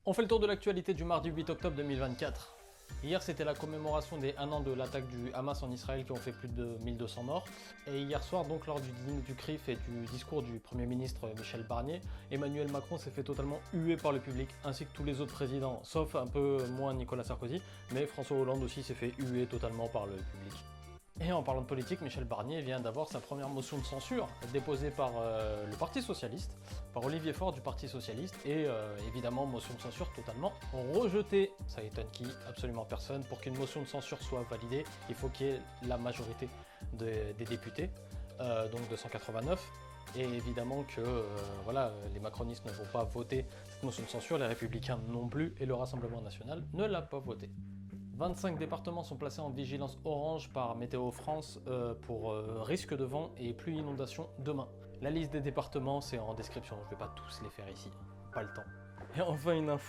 On fait le tour de l'actualité du mardi 8 octobre 2024. Hier, c'était la commémoration des 1 an de l'attaque du Hamas en Israël qui ont fait plus de 1200 morts. Et hier soir, donc lors du dîner du CRIF et du discours du Premier ministre Michel Barnier, Emmanuel Macron s'est fait totalement huer par le public, ainsi que tous les autres présidents, sauf un peu moins Nicolas Sarkozy, mais François Hollande aussi s'est fait huer totalement par le public. Et en parlant de politique, Michel Barnier vient d'avoir sa première motion de censure déposée par le Parti Socialiste, par Olivier Faure du Parti Socialiste, et évidemment motion de censure totalement rejetée. Ça étonne qui? Absolument personne. Pour qu'une motion de censure soit validée, il faut qu'il y ait la majorité des députés, donc 289. Et évidemment que voilà, les macronistes ne vont pas voter cette motion de censure, les républicains non plus, et le Rassemblement national ne l'a pas votée. 25 départements sont placés en vigilance orange par Météo France pour risque de vent et pluie inondation demain. La liste des départements, c'est en description, je ne vais pas tous les faire ici, pas le temps. Et enfin une info